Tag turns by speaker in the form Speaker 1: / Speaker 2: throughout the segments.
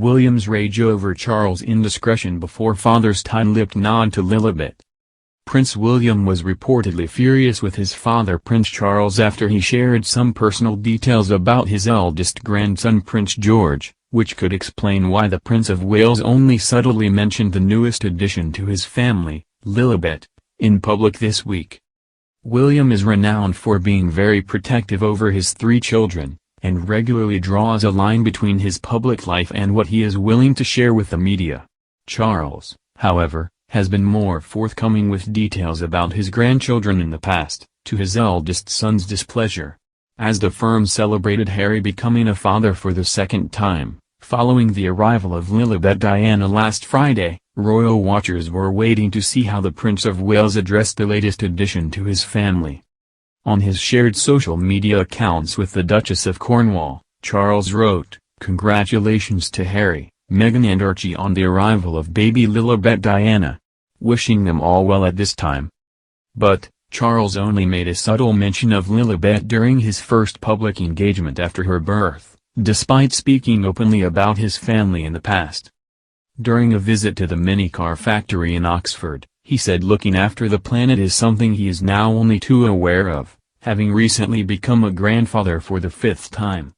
Speaker 1: William's rage over Charles' indiscretion before father's tight-lipped nod to Lilibet. Prince William was reportedly furious with his father Prince Charles after he shared some personal details about his eldest grandson Prince George, which could explain why the Prince of Wales only subtly mentioned the newest addition to his family, Lilibet, in public this week. William is renowned for being very protective over his 3 children, and regularly draws a line between his public life and what he is willing to share with the media. Charles, however, has been more forthcoming with details about his grandchildren in the past, to his eldest son's displeasure. As the firm celebrated Harry becoming a father for the second time, following the arrival of Lilibet Diana last Friday, royal watchers were waiting to see how the Prince of Wales addressed the latest addition to his family. On his shared social media accounts with the Duchess of Cornwall, Charles wrote, "Congratulations to Harry, Meghan and Archie on the arrival of baby Lilibet Diana. Wishing them all well at this time." But, Charles only made a subtle mention of Lilibet during his first public engagement after her birth, despite speaking openly about his family in the past. During a visit to the minicar factory in Oxford, he said looking after the planet is something he is now only too aware of, having recently become a grandfather for the 5th time.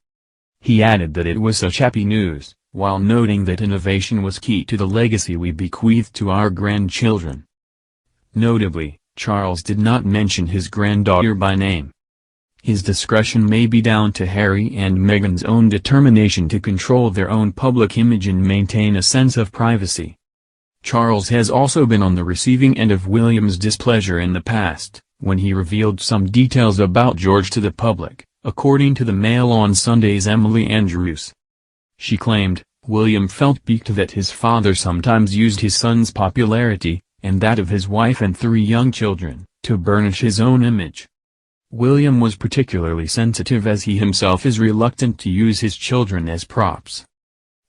Speaker 1: He added that it was such happy news, while noting that innovation was key to the legacy we bequeath to our grandchildren. Notably, Charles did not mention his granddaughter by name. His discretion may be down to Harry and Meghan's own determination to control their own public image and maintain a sense of privacy. Charles has also been on the receiving end of William's displeasure in the past, when he revealed some details about George to the public, according to the Mail on Sunday's Emily Andrews. She claimed, William felt piqued that his father sometimes used his son's popularity, and that of his wife and 3 young children, to burnish his own image. William was particularly sensitive as he himself is reluctant to use his children as props.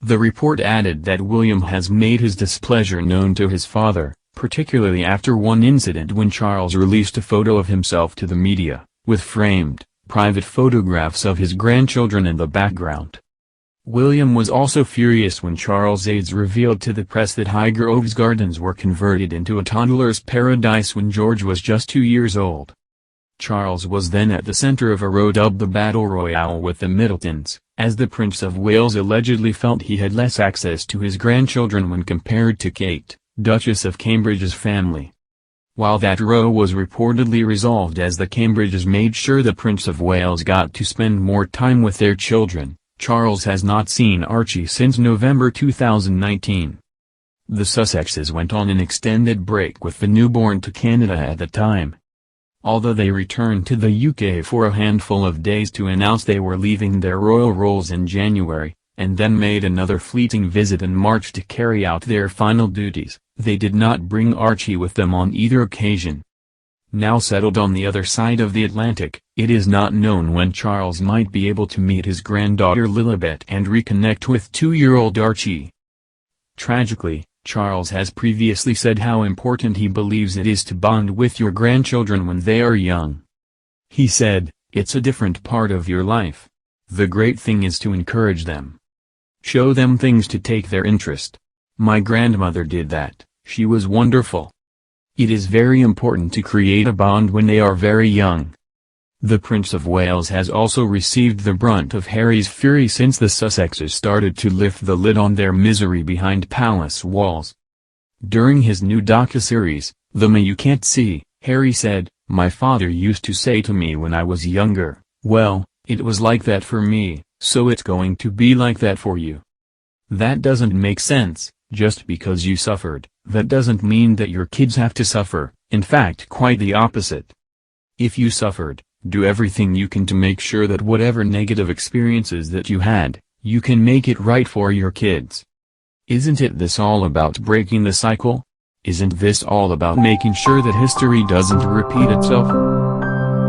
Speaker 1: The report added that William has made his displeasure known to his father, particularly after one incident when Charles released a photo of himself to the media, with framed, private photographs of his grandchildren in the background. William was also furious when Charles' aides revealed to the press that Highgrove's Gardens were converted into a toddler's paradise when George was just 2 years old. Charles was then at the center of a row dubbed the Battle Royale with the Middletons, as the Prince of Wales allegedly felt he had less access to his grandchildren when compared to Kate, Duchess of Cambridge's family. While that row was reportedly resolved as the Cambridges made sure the Prince of Wales got to spend more time with their children, Charles has not seen Archie since November 2019. The Sussexes went on an extended break with the newborn to Canada at the time. Although they returned to the UK for a handful of days to announce they were leaving their royal roles in January, and then made another fleeting visit in March to carry out their final duties, they did not bring Archie with them on either occasion. Now settled on the other side of the Atlantic, it is not known when Charles might be able to meet his granddaughter Lilibet and reconnect with 2-year-old Archie. Tragically, Charles has previously said how important he believes it is to bond with your grandchildren when they are young. He said, "It's a different part of your life. The great thing is to encourage them. Show them things to take their interest. My grandmother did that, she was wonderful. It is very important to create a bond when they are very young." The Prince of Wales has also received the brunt of Harry's fury since the Sussexes started to lift the lid on their misery behind palace walls. During his new docuseries, The Me You Can't See, Harry said, "My father used to say to me when I was younger, well, it was like that for me, so it's going to be like that for you. That doesn't make sense. Just because you suffered, that doesn't mean that your kids have to suffer, in fact quite the opposite. If you suffered, do everything you can to make sure that whatever negative experiences that you had, you can make it right for your kids. Isn't it this all about breaking the cycle? Isn't this all about making sure that history doesn't repeat itself?"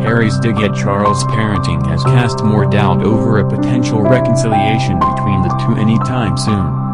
Speaker 1: Harry's dig at Charles' parenting has cast more doubt over a potential reconciliation between the two anytime soon.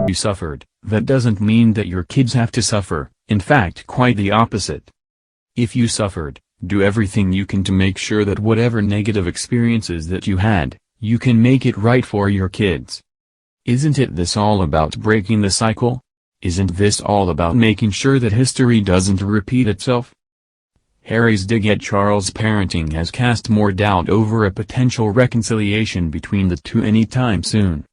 Speaker 1: You suffered, that doesn't mean that your kids have to suffer, in fact quite the opposite. If you suffered, do everything you can to make sure that whatever negative experiences that you had, you can make it right for your kids. Isn't it this all about breaking the cycle? Isn't this all about making sure that history doesn't repeat itself? Harry's dig at Charles' parenting has cast more doubt over a potential reconciliation between the two anytime soon.